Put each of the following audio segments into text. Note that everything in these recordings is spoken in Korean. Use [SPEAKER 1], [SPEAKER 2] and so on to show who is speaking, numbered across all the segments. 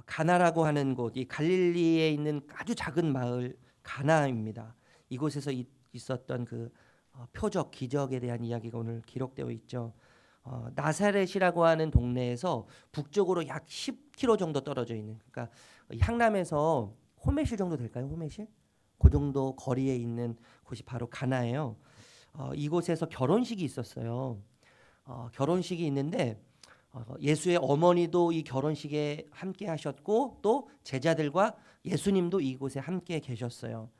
[SPEAKER 1] 가나라고 하는 곳, 이 갈릴리에 있는 아주 작은 마을 가나입니다. 이곳에서 있었던 그 표적, 기적에 대한 이야기가 오늘 기록되어 있죠. 나사렛이라고 하는 동네에서 북쪽으로 약 10km 정도 떨어져 있는, 그러니까 향남에서 호메실 정도 될까요? 호메실? 그 정도 거리에 있는 곳이 바로 가나예요. 이곳에서 결혼식이 있었어요. 결혼식이 있는데 예수의 어머니도 이 결혼식에 함께 하셨고 또 제자들과 예수님도 이곳에 함께 계셨어요.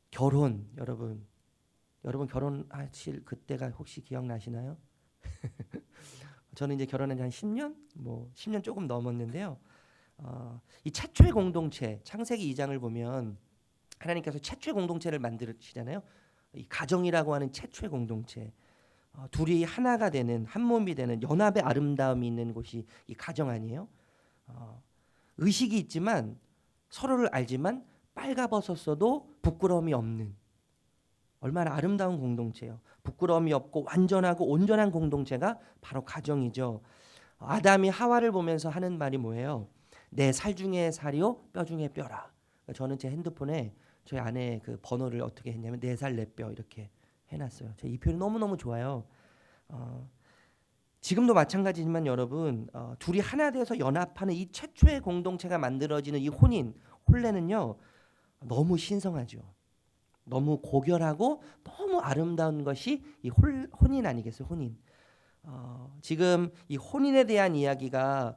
[SPEAKER 1] 결혼, 여러분 결혼하실 그때가 혹시 기억나시나요? 저는 이제 결혼한 지 한 10년, 10년 조금 넘었는데요. 이 최초의 공동체, 창세기 2장을 보면 하나님께서 최초의 공동체를 만드시잖아요. 이 가정이라고 하는 최초의 공동체, 둘이 하나가 되는, 한 몸이 되는 연합의 아름다움이 있는 곳이 이 가정 아니에요? 의식이 있지만 서로를 알지만 빨가벗었어도 부끄러움이 없는, 얼마나 아름다운 공동체예요. 부끄러움이 없고 완전하고 온전한 공동체가 바로 가정이죠. 아담이 하와를 보면서 하는 말이 뭐예요? 내 살 중에 살이요 뼈 중에 뼈라. 저는 제 핸드폰에 저희 아내의 그 번호를 어떻게 했냐면 4살 4뼈 이렇게 해놨어요. 이 표현이 너무너무 좋아요. 지금도 마찬가지지만 여러분, 둘이 하나 돼서 연합하는 이 최초의 공동체가 만들어지는 이 혼례는요 너무 신성하죠. 너무 고결하고 너무 아름다운 것이 이 혼인 아니겠어요? 혼인. 지금 이 혼인에 대한 이야기가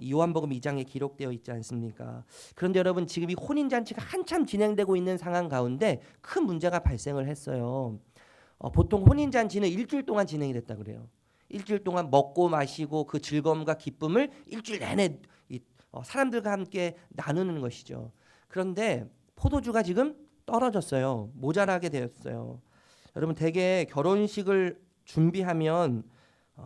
[SPEAKER 1] 요한복음 2장에 기록되어 있지 않습니까? 그런데 여러분, 지금 이 혼인 잔치가 한참 진행되고 있는 상황 가운데 큰 문제가 발생을 했어요. 보통 혼인 잔치는 일주일 동안 진행이 됐다 그래요. 일주일 동안 먹고 마시고 그 즐거움과 기쁨을 일주일 내내 사람들과 함께 나누는 것이죠. 그런데 포도주가 지금 떨어졌어요. 모자라게 되었어요. 여러분, 대개 결혼식을 준비하면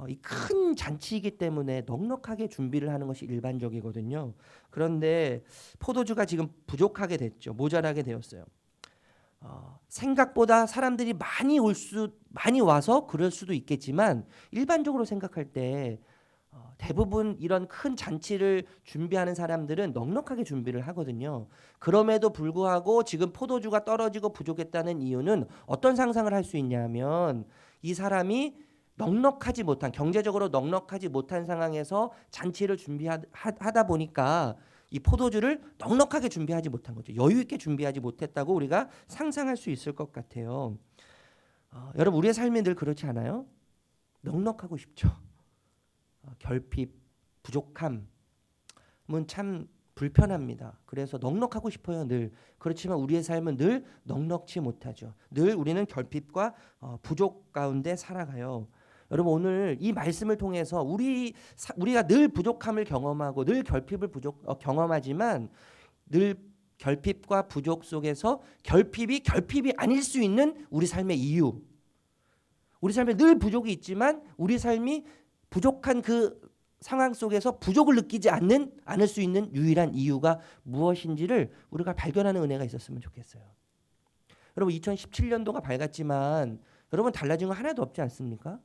[SPEAKER 1] 이 큰 잔치이기 때문에 넉넉하게 준비를 하는 것이 일반적이거든요. 그런데 포도주가 지금 부족하게 됐죠. 모자라게 되었어요. 생각보다 사람들이 많이 와서 그럴 수도 있겠지만 일반적으로 생각할 때 대부분 이런 큰 잔치를 준비하는 사람들은 넉넉하게 준비를 하거든요. 그럼에도 불구하고 지금 포도주가 떨어지고 부족했다는 이유는 어떤 상상을 할 수 있냐면, 이 사람이 경제적으로 넉넉하지 못한 상황에서 잔치를 준비하다 보니까 이 포도주를 넉넉하게 준비하지 못한 거죠. 여유 있게 준비하지 못했다고 우리가 상상할 수 있을 것 같아요. 여러분, 우리의 삶이 늘 그렇지 않아요? 넉넉하고 싶죠. 결핍, 부족함은 참 불편합니다. 그래서 넉넉하고 싶어요, 늘. 그렇지만 우리의 삶은 늘 넉넉지 못하죠. 늘 우리는 결핍과 부족 가운데 살아가요. 여러분, 오늘 이 말씀을 통해서 우리가 늘 부족함을 경험하고 늘 결핍을 경험하지만 늘 결핍과 부족 속에서 결핍이 아닐 수 있는 우리 삶의 이유, 우리 삶에 늘 부족이 있지만 우리 삶이 부족한 그 상황 속에서 부족을 느끼지 않을 수 있는 유일한 이유가 무엇인지를 우리가 발견하는 은혜가 있었으면 좋겠어요. 여러분, 2017년도가 밝았지만 여러분, 달라진 거 하나도 없지 않습니까?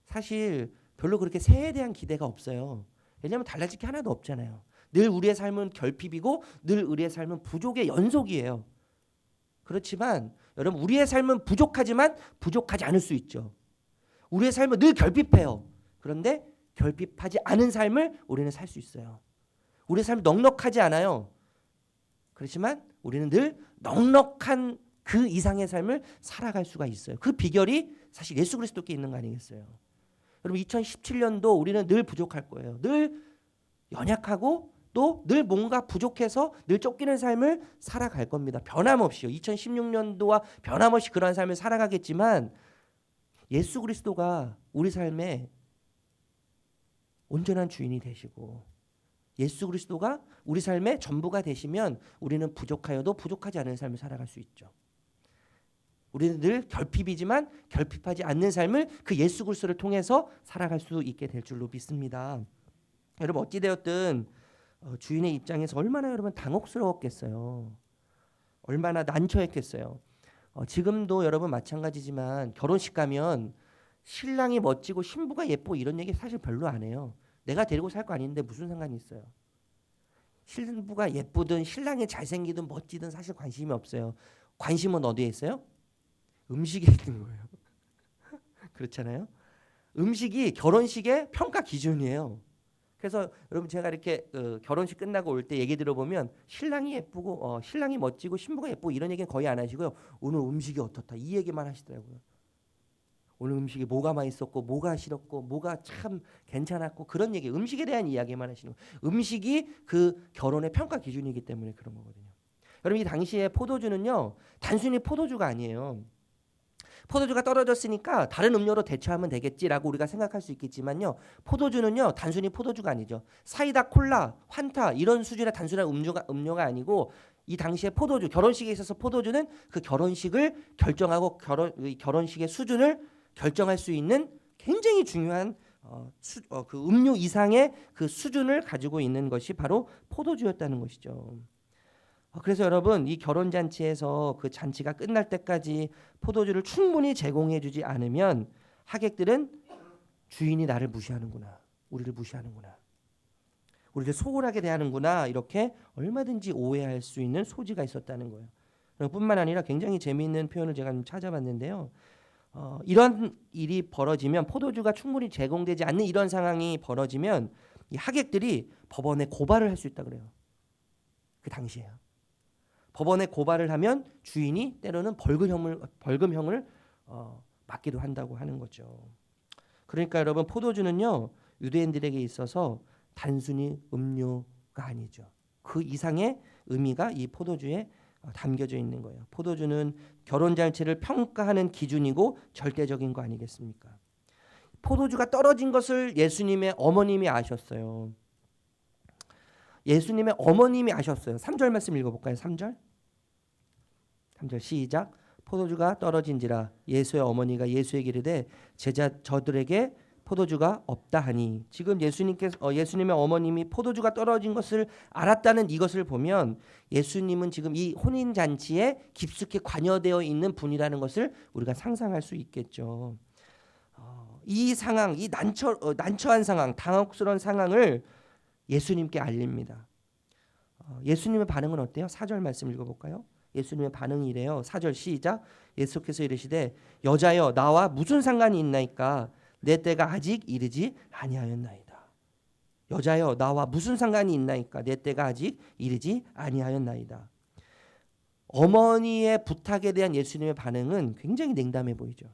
[SPEAKER 1] 사실 별로 그렇게 새해에 대한 기대가 없어요. 왜냐하면 달라질 게 하나도 없잖아요. 늘 우리의 삶은 결핍이고 늘 우리의 삶은 부족의 연속이에요. 그렇지만 여러분, 우리의 삶은 부족하지만 부족하지 않을 수 있죠. 우리의 삶은 늘 결핍해요. 그런데 결핍하지 않은 삶을 우리는 살 수 있어요. 우리의 삶이 넉넉하지 않아요. 그렇지만 우리는 늘 넉넉한 그 이상의 삶을 살아갈 수가 있어요. 그 비결이 사실 예수 그리스도께 있는 거 아니겠어요? 여러분, 2017년도 우리는 늘 부족할 거예요. 늘 연약하고 또 늘 뭔가 부족해서 늘 쫓기는 삶을 살아갈 겁니다. 변함없이요. 2016년도와 변함없이 그러한 삶을 살아가겠지만 예수 그리스도가 우리 삶의 온전한 주인이 되시고 예수 그리스도가 우리 삶의 전부가 되시면 우리는 부족하여도 부족하지 않은 삶을 살아갈 수 있죠. 우리는 늘 결핍이지만 결핍하지 않는 삶을 그 예수 그리스도를 통해서 살아갈 수 있게 될 줄로 믿습니다. 여러분, 어찌되었든 주인의 입장에서 얼마나 여러분 당혹스러웠겠어요. 얼마나 난처했겠어요. 지금도 여러분 마찬가지지만 결혼식 가면 신랑이 멋지고 신부가 예뻐 이런 얘기 사실 별로 안 해요. 내가 데리고 살 거 아닌데 무슨 상관이 있어요. 신부가 예쁘든 신랑이 잘생기든 멋지든 사실 관심이 없어요. 관심은 어디에 있어요? 음식에 있는 거예요. 그렇잖아요. 음식이 결혼식의 평가 기준이에요. 그래서 여러분 제가 이렇게 결혼식 끝나고 올 때 얘기 들어보면 신랑이 예쁘고 신랑이 멋지고 신부가 예쁘고 이런 얘기는 거의 안 하시고요. 오늘 음식이 어떻다 이 얘기만 하시더라고요. 오늘 음식이 뭐가 맛있었고 뭐가 싫었고 뭐가 참 괜찮았고 그런 얘기, 음식에 대한 이야기만 하시는 거예요. 음식이 그 결혼의 평가 기준이기 때문에 그런 거거든요. 여러분 이 당시에 포도주는요 단순히 포도주가 아니에요. 포도주가 떨어졌으니까 다른 음료로 대처하면 되겠지라고 우리가 생각할 수 있겠지만요. 포도주는요 단순히 포도주가 아니죠. 사이다, 콜라, 환타 이런 수준의 단순한 음료가 아니고 이 당시에 포도주, 결혼식에 있어서 포도주는 그 결혼식을 결정하고 결혼식의 수준을 결정할 수 있는 굉장히 중요한 그 음료 이상의 그 수준을 가지고 있는 것이 바로 포도주였다는 것이죠. 그래서 여러분 이 결혼잔치에서 그 잔치가 끝날 때까지 포도주를 충분히 제공해주지 않으면 하객들은 주인이 나를 무시하는구나, 우리를 무시하는구나, 우리를 소홀하게 대하는구나 이렇게 얼마든지 오해할 수 있는 소지가 있었다는 거예요. 뿐만 아니라 굉장히 재미있는 표현을 제가 좀 찾아봤는데요. 이런 일이 벌어지면 포도주가 충분히 제공되지 않는 이런 상황이 벌어지면 이 하객들이 법원에 고발을 할 수 있다 그래요. 그 당시에요. 법원에 고발을 하면 주인이 때로는 벌금형을 맞기도 한다고 하는 거죠. 그러니까 여러분 포도주는요 유대인들에게 있어서 단순히 음료가 아니죠. 그 이상의 의미가 이 포도주에 담겨져 있는 거예요. 포도주는 결혼잔치를 평가하는 기준이고 절대적인 거 아니겠습니까? 포도주가 떨어진 것을 예수님의 어머님이 아셨어요. 예수님의 어머님이 아셨어요. 3절 말씀 읽어볼까요? 3절 시작. 포도주가 떨어진지라 예수의 어머니가 예수에게 이르되 제자 저들에게 포도주가 없다 하니, 지금 예수님의 어머님이 포도주가 떨어진 것을 알았다는 이것을 보면 예수님은 지금 이 혼인 잔치에 깊숙이 관여되어 있는 분이라는 것을 우리가 상상할 수 있겠죠. 이 상황, 이 난처한 상황, 당혹스러운 상황을 예수님께 알립니다. 예수님의 반응은 어때요? 4절 말씀 읽어볼까요? 예수님의 반응이 이래요. 4절 시작. 예수께서 이르시되 여자여 나와 무슨 상관이 있나이까 내 때가 아직 이르지 아니하였나이다. 여자여 나와 무슨 상관이 있나이까 내 때가 아직 이르지 아니하였나이다. 어머니의 부탁에 대한 예수님의 반응은 굉장히 냉담해 보이죠.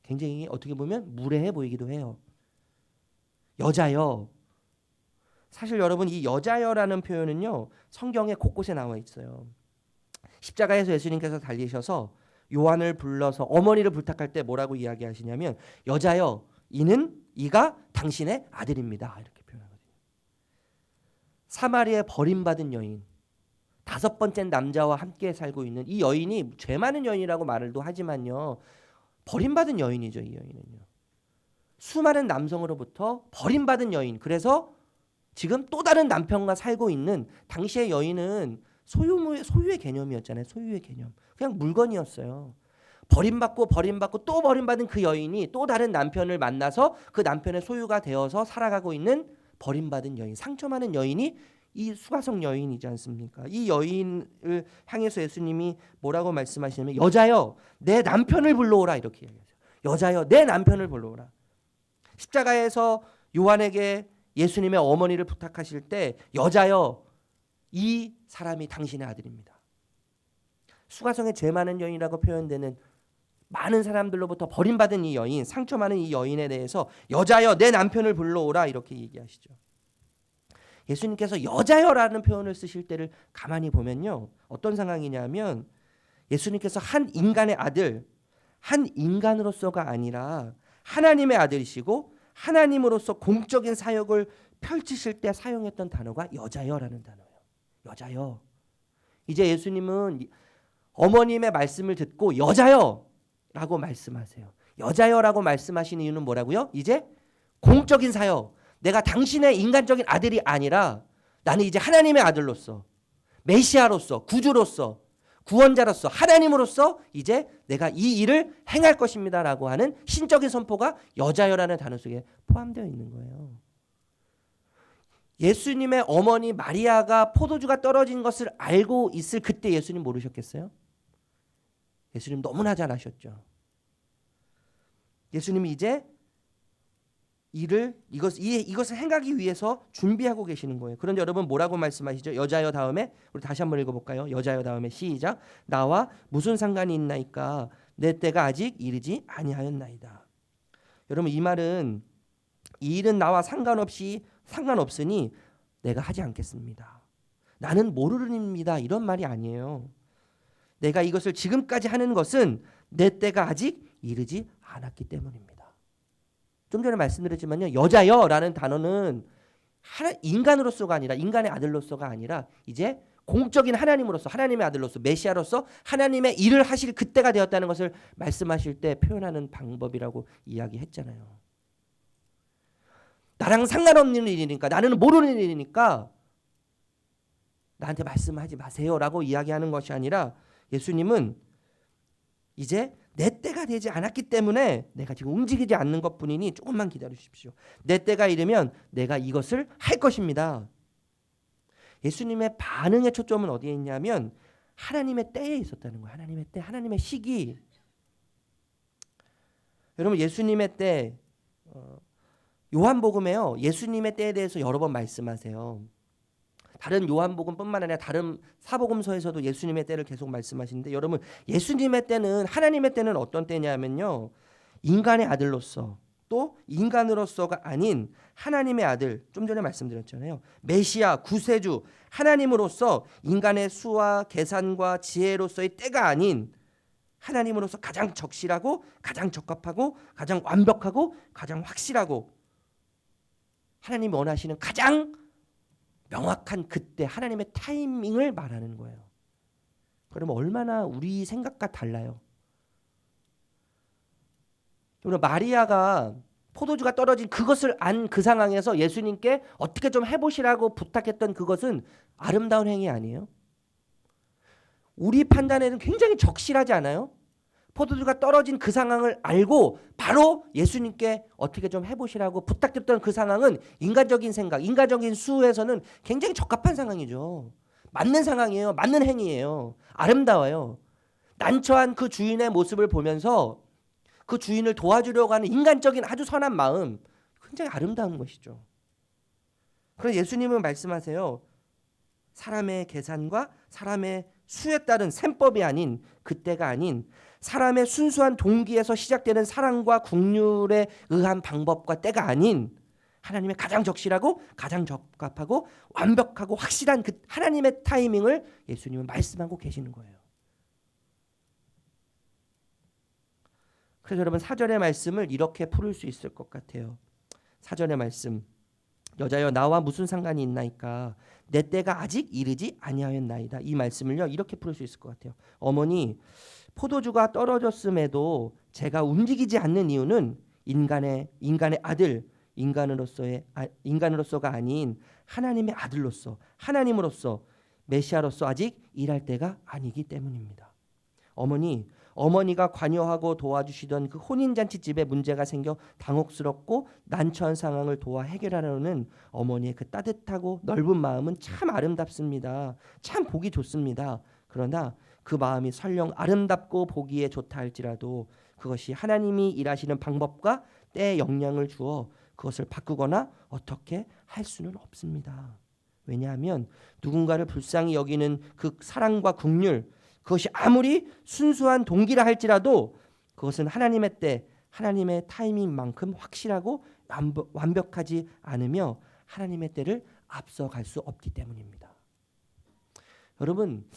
[SPEAKER 1] 굉장히 어떻게 보면 무례해 보이기도 해요. 여자여. 사실 여러분 이 여자여라는 표현은요 성경에 곳곳에 나와 있어요. 십자가에서 예수님께서 달리셔서 요한을 불러서 어머니를 부탁할 때 뭐라고 이야기하시냐면 여자여 이가 당신의 아들입니다 이렇게 표현하거든요. 사마리아에 버림받은 여인, 5번째 남자와 함께 살고 있는 이 여인이 죄 많은 여인이라고 말을도 하지만요 버림받은 여인이죠. 이 여인은요 수많은 남성으로부터 버림받은 여인. 그래서 지금 또 다른 남편과 살고 있는, 당시의 여인은 소유의 개념이었잖아요. 소유의 개념. 그냥 물건이었어요. 버림받고 또 버림받은 그 여인이 또 다른 남편을 만나서 그 남편의 소유가 되어서 살아가고 있는 버림받은 여인, 상처 많은 여인이 이 수가성 여인이지 않습니까? 이 여인을 향해서 예수님이 뭐라고 말씀하시냐면 여자여 내 남편을 불러오라 이렇게 얘기하세요. 여자여 내 남편을 불러오라. 십자가에서 요한에게 예수님의 어머니를 부탁하실 때 여자여 이 사람이 당신의 아들입니다. 수가성의 죄 많은 여인이라고 표현되는 많은 사람들로부터 버림받은 이 여인, 상처 많은 이 여인에 대해서 여자여 내 남편을 불러오라 이렇게 얘기하시죠. 예수님께서 여자여라는 표현을 쓰실 때를 가만히 보면요 어떤 상황이냐면 예수님께서 한 인간의 아들, 한 인간으로서가 아니라 하나님의 아들이시고 하나님으로서 공적인 사역을 펼치실 때 사용했던 단어가 여자여라는 단어예요. 여자여. 이제 예수님은 어머님의 말씀을 듣고 여자여라고 말씀하세요. 여자여라고 말씀하신 이유는 뭐라고요? 이제 공적인 사역, 내가 당신의 인간적인 아들이 아니라 나는 이제 하나님의 아들로서, 메시아로서, 구주로서, 구원자로서, 하나님으로서 이제 내가 이 일을 행할 것입니다라고 하는 신적인 선포가 여자여라는 단어 속에 포함되어 있는 거예요. 예수님의 어머니 마리아가 포도주가 떨어진 것을 알고 있을 그때 예수님 모르셨겠어요? 예수님 너무나 잘 아셨죠. 예수님이 이제 이것을 행하기 위해서 준비하고 계시는 거예요. 그런데 여러분 뭐라고 말씀하시죠? 여자여 다음에 우리 다시 한번 읽어볼까요? 여자여 다음에 시작. 나와 무슨 상관이 있나이까? 내 때가 아직 이르지 아니하였나이다. 여러분 이 말은 이 일은 나와 상관없으니 내가 하지 않겠습니다. 나는 모르는입니다. 이런 말이 아니에요. 내가 이것을 지금까지 하는 것은 내 때가 아직 이르지 않았기 때문입니다. 좀 전에 말씀드렸지만요. 여자여라는 단어는 인간으로서가 아니라 인간의 아들로서가 아니라 이제 공적인 하나님으로서 하나님의 아들로서 메시아로서 하나님의 일을 하실 그때가 되었다는 것을 말씀하실 때 표현하는 방법이라고 이야기했잖아요. 나랑 상관없는 일이니까 나는 모르는 일이니까 나한테 말씀하지 마세요라고 이야기하는 것이 아니라 예수님은 이제 내 때가 되지 않았기 때문에 내가 지금 움직이지 않는 것뿐이니 조금만 기다리십시오. 내 때가 이르면 내가 이것을 할 것입니다. 예수님의 반응의 초점은 어디에 있냐면 하나님의 때에 있었다는 거예요. 하나님의 때, 하나님의 시기. 여러분 예수님의 때 요한복음에요. 예수님의 때에 대해서 여러 번 말씀하세요. 다른 요한복음뿐만 아니라 다른 사복음서에서도 예수님의 때를 계속 말씀하시는데 여러분 예수님의 때는 하나님의 때는 어떤 때냐면요. 인간의 아들로서 또 인간으로서가 아닌 하나님의 아들 좀 전에 말씀드렸잖아요. 메시아 구세주 하나님으로서 인간의 수와 계산과 지혜로서의 때가 아닌 하나님으로서 가장 적실하고 가장 적합하고 가장 완벽하고 가장 확실하고 하나님이 원하시는 가장 명확한 그때 하나님의 타이밍을 말하는 거예요. 그러면 얼마나 우리 생각과 달라요. 그러면 마리아가 포도주가 떨어진 그것을 안 그 상황에서 예수님께 어떻게 좀 해보시라고 부탁했던 그것은 아름다운 행위 아니에요? 우리 판단에는 굉장히 적실하지 않아요? 포도주가 떨어진 그 상황을 알고 바로 예수님께 어떻게 좀 해보시라고 부탁드렸던 그 상황은 인간적인 생각, 인간적인 수에서는 굉장히 적합한 상황이죠. 맞는 상황이에요. 맞는 행위예요. 아름다워요. 난처한 그 주인의 모습을 보면서 그 주인을 도와주려고 하는 인간적인 아주 선한 마음, 굉장히 아름다운 것이죠. 그래서 예수님은 말씀하세요. 사람의 계산과 사람의 수에 따른 셈법이 아닌 그때가 아닌 사람의 순수한 동기에서 시작되는 사랑과 긍휼에 의한 방법과 때가 아닌 하나님의 가장 적실하고 가장 적합하고 완벽하고 확실한 그 하나님의 타이밍을 예수님은 말씀하고 계시는 거예요. 그래서 여러분 사절의 말씀을 이렇게 풀을 수 있을 것 같아요. 사절의 말씀 여자여 나와 무슨 상관이 있나이까 내 때가 아직 이르지 아니하였나이다. 이 말씀을요 이렇게 풀을 수 있을 것 같아요. 어머니 포도주가 떨어졌음에도 제가 움직이지 않는 이유는 인간의 아들 인간으로서가 아닌 하나님의 아들로서 하나님으로서 메시아로서 아직 일할 때가 아니기 때문입니다. 어머니가 관여하고 도와주시던 그 혼인잔치집에 문제가 생겨 당혹스럽고 난처한 상황을 도와 해결하려는 어머니의 그 따뜻하고 넓은 마음은 참 아름답습니다. 참 보기 좋습니다. 그러나 그 마음이 설령 아름답고 보기에 좋다 할지라도 그것이 하나님이 일하시는 방법과 때에 영향을 주어 그것을 바꾸거나 어떻게 할 수는 없습니다. 왜냐하면 누군가를 불쌍히 여기는 그 사랑과 긍휼 그것이 아무리 순수한 동기라 할지라도 그것은 하나님의 때, 하나님의 타이밍만큼 확실하고 완벽하지 않으며 하나님의 때를 앞서갈 수 없기 때문입니다. 여러분,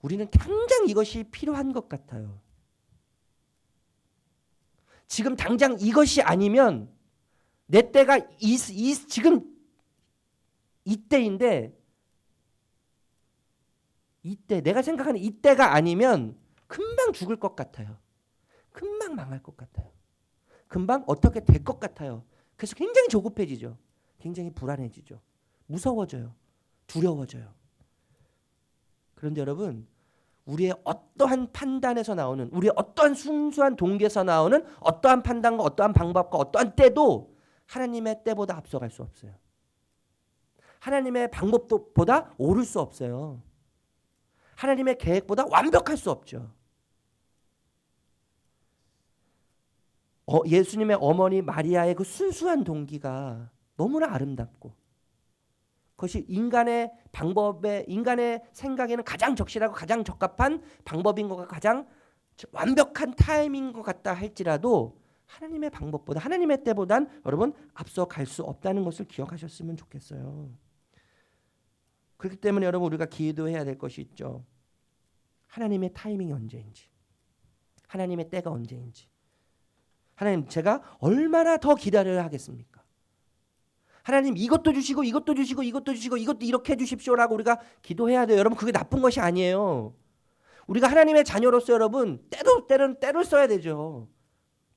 [SPEAKER 1] 우리는 당장 이것이 필요한 것 같아요. 지금 당장 이것이 아니면 내 때가 지금 이때인데 이때 내가 생각하는 이때가 아니면 금방 죽을 것 같아요. 금방 망할 것 같아요. 금방 어떻게 될 것 같아요. 그래서 굉장히 조급해지죠. 굉장히 불안해지죠. 무서워져요. 두려워져요. 그런데 여러분 우리의 어떠한 판단에서 나오는 우리의 어떠한 순수한 동기에서 나오는 어떠한 판단과 어떠한 방법과 어떠한 때도 하나님의 때보다 앞서갈 수 없어요. 하나님의 방법보다 오를 수 없어요. 하나님의 계획보다 완벽할 수 없죠. 예수님의 어머니 마리아의 그 순수한 동기가 너무나 아름답고, 그것이 인간의 생각에는 가장 적실하고 가장 적합한 방법인 것, 가장 완벽한 타임인 것 같다 할지라도 하나님의 방법보다, 하나님의 때보단 여러분 앞서갈 수 없다는 것을 기억하셨으면 좋겠어요. 그렇기 때문에 여러분 우리가 기도해야 될 것이 있죠. 하나님의 타이밍이 언제인지, 하나님의 때가 언제인지. 하나님, 제가 얼마나 더 기다려야 하겠습니까? 하나님, 이것도 주시고 이것도 주시고 이것도 주시고 이것도 이렇게 해주십시오라고 우리가 기도해야 돼요. 여러분, 그게 나쁜 것이 아니에요. 우리가 하나님의 자녀로서 여러분 때를 써야 되죠.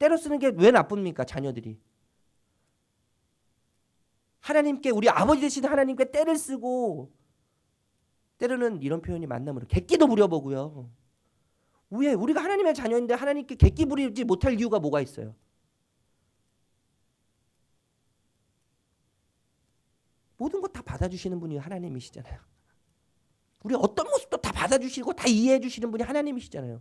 [SPEAKER 1] 때로 쓰는 게 왜 나쁩니까? 자녀들이 하나님께, 우리 아버지 되신 하나님께 때를 쓰고, 때로는 이런 표현이 맞나 모르겠어요. 객기도 부려보고요. 왜? 우리가 하나님의 자녀인데 하나님께 객기 부리지 못할 이유가 뭐가 있어요? 모든 것 다 받아주시는 분이 하나님이시잖아요. 우리 어떤 모습도 다 받아주시고 다 이해해 주시는 분이 하나님이시잖아요.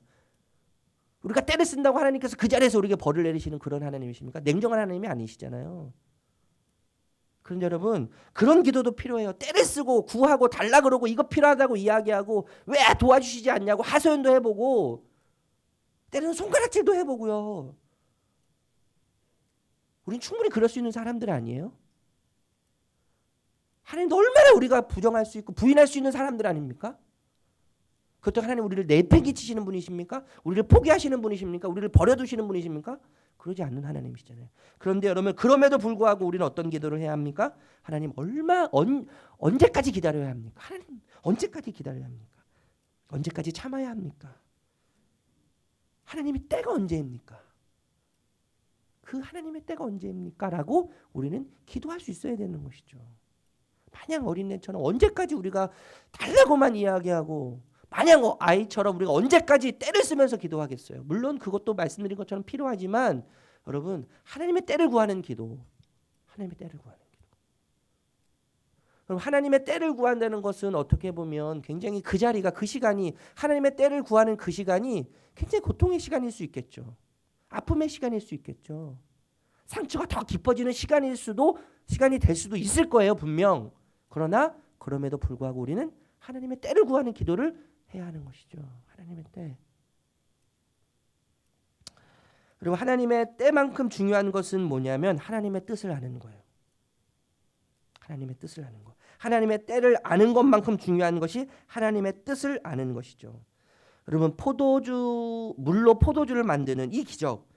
[SPEAKER 1] 우리가 때를 쓴다고 하나님께서 그 자리에서 우리에게 벌을 내리시는 그런 하나님이십니까? 냉정한 하나님이 아니시잖아요. 그런데 여러분, 그런 기도도 필요해요. 때를 쓰고 구하고 달라 그러고 이거 필요하다고 이야기하고 왜 도와주시지 않냐고 하소연도 해보고, 때로는 손가락질도 해보고요. 우린 충분히 그럴 수 있는 사람들 아니에요? 하나님도 얼마나 우리가 부정할 수 있고 부인할 수 있는 사람들 아닙니까? 그렇다고 하나님 우리를 내팽개치시는 분이십니까? 우리를 포기하시는 분이십니까? 우리를 버려두시는 분이십니까? 그러지 않는 하나님이시잖아요. 그런데 여러분, 그럼에도 불구하고 우리는 어떤 기도를 해야 합니까? 하나님, 언제까지 기다려야 합니까? 하나님, 언제까지 기다려야 합니까? 언제까지 참아야 합니까? 하나님의 때가 언제입니까? 그 하나님의 때가 언제입니까? 라고 우리는 기도할 수 있어야 되는 것이죠. 마냥 어린애처럼 언제까지 우리가 달라고만 이야기하고, 마냥 아이처럼 우리가 언제까지 때를 쓰면서 기도하겠어요. 물론 그것도 말씀드린 것처럼 필요하지만 여러분, 하나님의 때를 구하는 기도, 하나님의 때를 구하는 기도. 그럼 하나님의 때를 구한다는 것은 어떻게 보면 굉장히 그 자리가, 그 시간이, 하나님의 때를 구하는 그 시간이 굉장히 고통의 시간일 수 있겠죠. 아픔의 시간일 수 있겠죠. 상처가 더 깊어지는 시간이 될 수도 있을 거예요, 분명. 그러나 그럼에도 불구하고 우리는 하나님의 때를 구하는 기도를 해야 하는 것이죠. 하나님의 때. 그리고 하나님의 때만큼 중요한 것은 뭐냐면 하나님의 뜻을 아는 거예요. 하나님의 뜻을 아는 거. 하나님의 때를 아는 것만큼 중요한 것이 하나님의 뜻을 아는 것이죠. 여러분, 물로 포도주를 만드는 이 기적,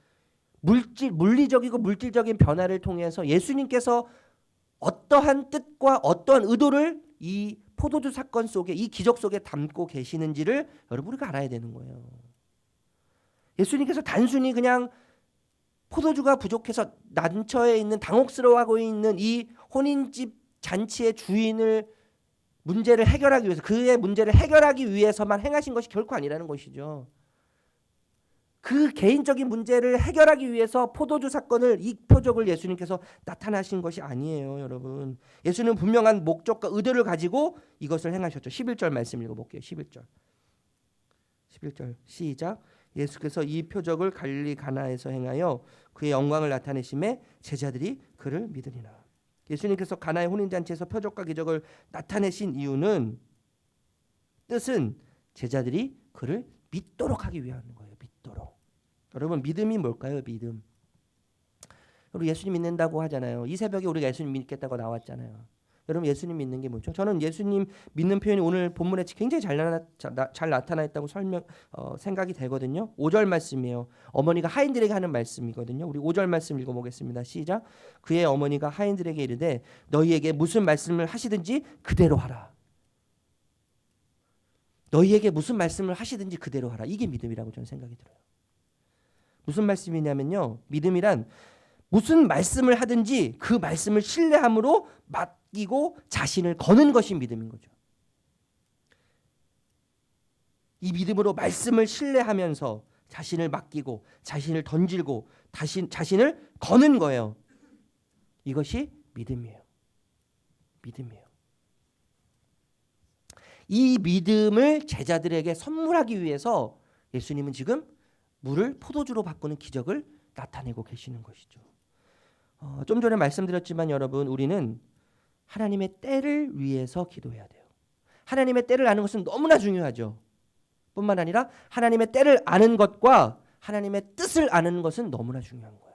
[SPEAKER 1] 물리적이고 물질적인 변화를 통해서 예수님께서 어떠한 뜻과 어떠한 의도를 이 포도주 사건 속에, 이 기적 속에 담고 계시는지를 여러분 우리가 알아야 되는 거예요. 예수님께서 단순히 그냥 포도주가 부족해서 난처해 있는, 당혹스러워하고 있는 이 혼인집 잔치의 주인을 문제를 해결하기 위해서, 그의 문제를 해결하기 위해서만 행하신 것이 결코 아니라는 것이죠. 그 개인적인 문제를 해결하기 위해서 포도주 사건을, 이 표적을 예수님께서 나타나신 것이 아니에요, 여러분. 예수님은 분명한 목적과 의도를 가지고 이것을 행하셨죠. 11절 말씀 읽어볼게요. 11절 시작. 예수께서 이 표적을 갈릴리 가나에서 행하여 그의 영광을 나타내심에 제자들이 그를 믿으리라. 예수님께서 가나의 혼인잔치에서 표적과 기적을 나타내신 이유는, 뜻은 제자들이 그를 믿도록 하기 위한 거예요. 믿도록. 여러분, 믿음이 뭘까요? 믿음. 여러분, 예수님 믿는다고 하잖아요. 이 새벽에 우리가 예수님 믿겠다고 나왔잖아요. 여러분, 예수님 믿는 게 뭐죠? 저는 예수님 믿는 표현이 오늘 본문에 굉장히 잘 나타나 있다고 생각이 되거든요. 5절 말씀이에요. 어머니가 하인들에게 하는 말씀이거든요. 우리 5절 말씀 읽어보겠습니다. 시작. 그의 어머니가 하인들에게 이르되 너희에게 무슨 말씀을 하시든지 그대로 하라. 너희에게 무슨 말씀을 하시든지 그대로 하라. 이게 믿음이라고 저는 생각이 들어요. 무슨 말씀이냐면요, 믿음이란 무슨 말씀을 하든지 그 말씀을 신뢰함으로 맡기고 자신을 거는 것이 믿음인 거죠. 이 믿음으로 말씀을 신뢰하면서 자신을 맡기고 자신을 던지고 자신을 거는 거예요. 이것이 믿음이에요. 믿음이에요. 이 믿음을 제자들에게 선물하기 위해서 예수님은 지금 물을 포도주로 바꾸는 기적을 나타내고 계시는 것이죠. 좀 전에 말씀드렸지만 여러분, 우리는 하나님의 때를 위해서 기도해야 돼요. 하나님의 때를 아는 것은 너무나 중요하죠. 뿐만 아니라 하나님의 때를 아는 것과 하나님의 뜻을 아는 것은 너무나 중요한 거예요.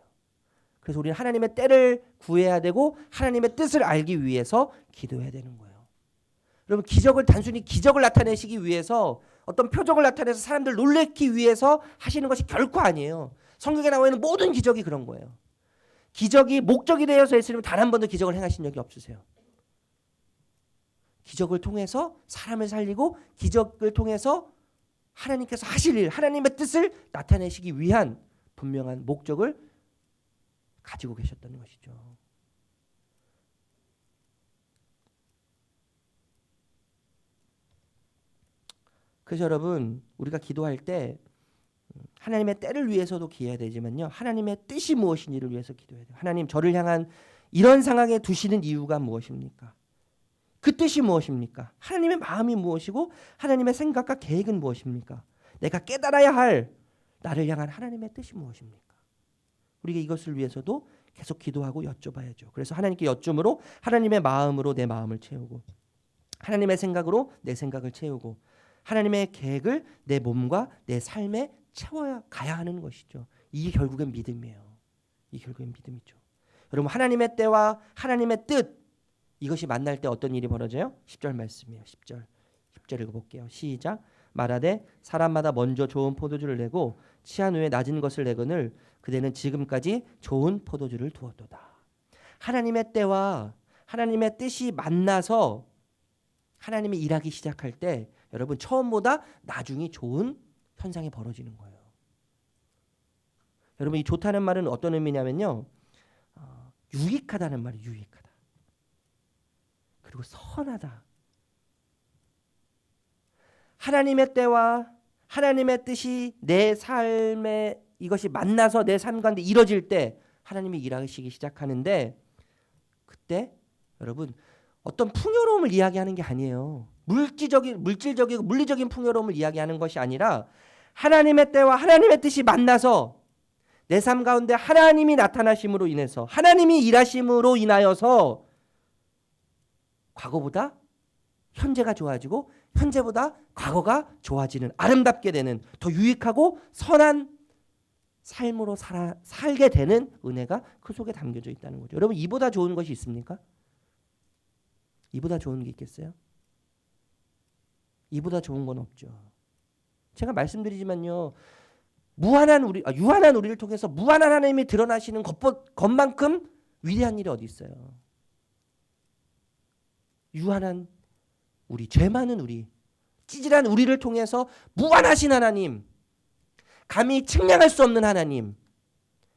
[SPEAKER 1] 그래서 우리는 하나님의 때를 구해야 되고 하나님의 뜻을 알기 위해서 기도해야 되는 거예요. 여러분, 기적을 단순히 기적을 나타내시기 위해서, 어떤 표적을 나타내서 사람들 놀래키기 위해서 하시는 것이 결코 아니에요. 성경에 나와 있는 모든 기적이 그런 거예요. 기적이 목적이 되어서 예수님은 단 한 번도 기적을 행하신 적이 없으세요. 기적을 통해서 사람을 살리고 기적을 통해서 하나님께서 하실 일, 하나님의 뜻을 나타내시기 위한 분명한 목적을 가지고 계셨다는 것이죠. 그래서 여러분, 우리가 기도할 때 하나님의 때를 위해서도 기도해야 되지만요, 하나님의 뜻이 무엇인지를 위해서 기도해야 돼요. 하나님, 저를 향한 이런 상황에 두시는 이유가 무엇입니까? 그 뜻이 무엇입니까? 하나님의 마음이 무엇이고 하나님의 생각과 계획은 무엇입니까? 내가 깨달아야 할 나를 향한 하나님의 뜻이 무엇입니까? 우리가 이것을 위해서도 계속 기도하고 여쭤봐야죠. 그래서 하나님께 여쭈므로 하나님의 마음으로 내 마음을 채우고, 하나님의 생각으로 내 생각을 채우고, 하나님의 계획을 내 몸과 내 삶에 채워야 가야 하는 것이죠. 이게 결국엔 믿음이에요. 이 결국엔 믿음이죠. 여러분, 하나님의 때와 하나님의 뜻, 이것이 만날 때 어떤 일이 벌어져요? 10절 말씀이에요. 10절 읽어볼게요. 시작. 말하되 사람마다 먼저 좋은 포도주를 내고 취한 후에 낮은 것을 내거늘 그대는 지금까지 좋은 포도주를 두었도다. 하나님의 때와 하나님의 뜻이 만나서 하나님이 일하기 시작할 때 여러분, 처음보다 나중이 좋은 현상이 벌어지는 거예요. 여러분, 이 좋다는 말은 어떤 의미냐면요, 유익하다는 말이 유익하다. 그리고 선하다. 하나님의 때와 하나님의 뜻이 내 삶에 이것이 만나서 내 삶 가운데 이루어질 때 하나님이 일하시기 시작하는데, 그때 여러분, 어떤 풍요로움을 이야기하는 게 아니에요. 물질적이고 물리적인 풍요로움을 이야기하는 것이 아니라 하나님의 때와 하나님의 뜻이 만나서 내 삶 가운데 하나님이 나타나심으로 인해서, 하나님이 일하심으로 인하여서 과거보다 현재가 좋아지고 현재보다 과거가 좋아지는, 아름답게 되는, 더 유익하고 선한 삶으로 살게 되는 은혜가 그 속에 담겨져 있다는 거죠. 여러분, 이보다 좋은 것이 있습니까? 이보다 좋은 게 있겠어요? 이보다 좋은 건 없죠. 제가 말씀드리지만요, 유한한 우리를 통해서 무한한 하나님이 드러나시는 것만큼 위대한 일이 어디 있어요? 유한한 우리, 죄 많은 우리, 찌질한 우리를 통해서 무한하신 하나님, 감히 측량할 수 없는 하나님,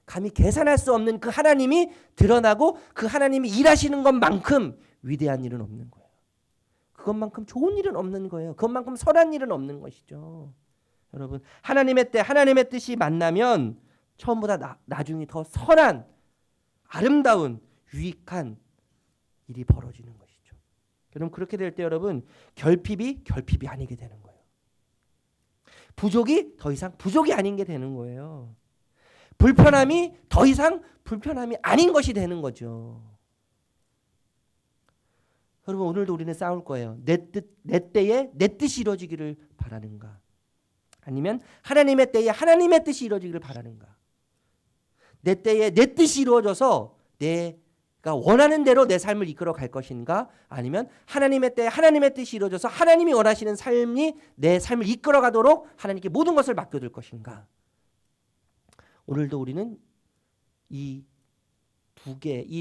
[SPEAKER 1] 감히 계산할 수 없는 그 하나님이 드러나고 그 하나님이 일하시는 것만큼 위대한 일은 없는 거예요. 그것만큼 좋은 일은 없는 거예요. 그것만큼 선한 일은 없는 것이죠. 여러분, 하나님의 때, 하나님의 뜻이 만나면 처음보다 나중이 더 선한, 아름다운, 유익한 일이 벌어지는 것이죠. 여러분, 그렇게 될 때 여러분, 결핍이 아니게 되는 거예요. 부족이 더 이상 부족이 아닌 게 되는 거예요. 불편함이 더 이상 불편함이 아닌 것이 되는 거죠. 여러분, 오늘도 우리는 싸울 거예요. 내 때에 내 뜻이 이루어지기를 바라는가? 아니면 하나님의 때에 하나님의 뜻이 이루어지기를 바라는가? 내 때에 내 뜻이 이루어져서 내가 원하는 대로 내 삶을 이끌어 갈 것인가? 아니면 하나님의 때에 하나님의 뜻이 이루어져서 하나님이 원하시는 삶이 내 삶을 이끌어 가도록 하나님께 모든 것을 맡겨둘 것인가? 오늘도 우리는 이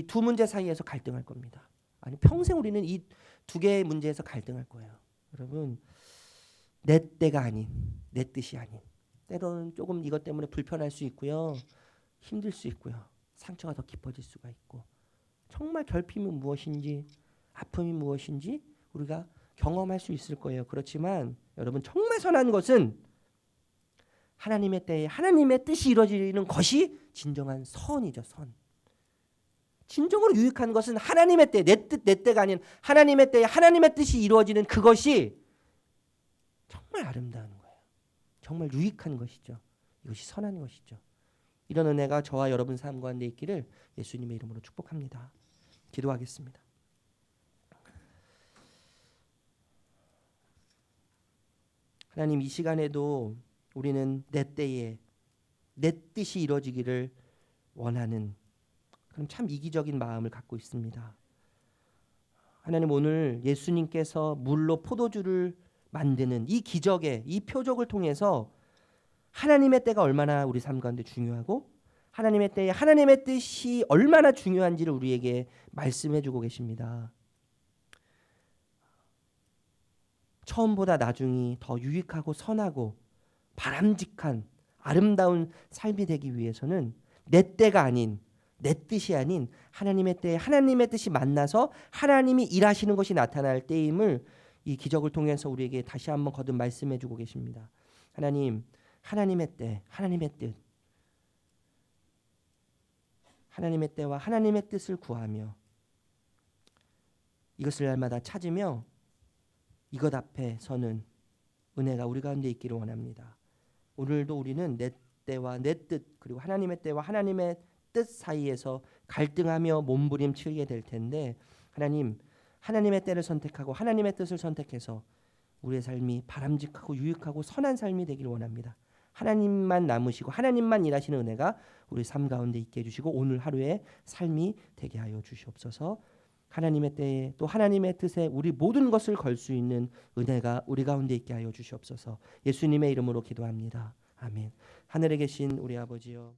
[SPEAKER 1] 두 문제 사이에서 갈등할 겁니다. 아니, 평생 우리는 이 두 개의 문제에서 갈등할 거예요. 여러분, 내 때가 아닌, 내 뜻이 아닌, 때로는 조금 이것 때문에 불편할 수 있고요, 힘들 수 있고요, 상처가 더 깊어질 수가 있고, 정말 결핍이 무엇인지, 아픔이 무엇인지 우리가 경험할 수 있을 거예요. 그렇지만 여러분, 정말 선한 것은 하나님의 때에 하나님의 뜻이 이루어지는 것이 진정한 선이죠. 선. 진정으로 유익한 것은 하나님의 때, 내 때가 아닌 하나님의 때에 하나님의 뜻이 이루어지는 그것이 정말 아름다운 거예요. 정말 유익한 것이죠. 이것이 선한 것이죠. 이런 은혜가 저와 여러분 삶 가운데 있기를 예수님의 이름으로 축복합니다. 기도하겠습니다. 하나님, 이 시간에도 우리는 내 때에 내 뜻이 이루어지기를 원하는 그럼 참 이기적인 마음을 갖고 있습니다. 하나님, 오늘 예수님께서 물로 포도주를 만드는 이 기적의 이 표적을 통해서 하나님의 때가 얼마나 우리 삶 가운데 중요하고 하나님의 때에 하나님의 뜻이 얼마나 중요한지를 우리에게 말씀해 주고 계십니다. 처음보다 나중이 더 유익하고 선하고 바람직한 아름다운 삶이 되기 위해서는 내 때가 아닌 내 뜻이 아닌 하나님의 때에 하나님의 뜻이 만나서 하나님이 일하시는 것이 나타날 때임을 이 기적을 통해서 우리에게 다시 한번 거듭 말씀해 주고 계십니다. 하나님, 하나님의 때, 하나님의 뜻, 하나님의 때와 하나님의 뜻을 구하며 이것을 날마다 찾으며 이것 앞에 서는 은혜가 우리 가운데 있기를 원합니다. 오늘도 우리는 내 때와 내 뜻 그리고 하나님의 때와 하나님의 뜻 사이에서 갈등하며 몸부림치게 될 텐데 하나님, 하나님의 때를 선택하고 하나님의 뜻을 선택해서 우리의 삶이 바람직하고 유익하고 선한 삶이 되기를 원합니다. 하나님만 남으시고 하나님만 일하시는 은혜가 우리 삶 가운데 있게 해주시고 오늘 하루의 삶이 되게 하여 주시옵소서. 하나님의 때에 또 하나님의 뜻에 우리 모든 것을 걸 수 있는 은혜가 우리 가운데 있게 하여 주시옵소서. 예수님의 이름으로 기도합니다. 아멘. 하늘에 계신 우리 아버지여,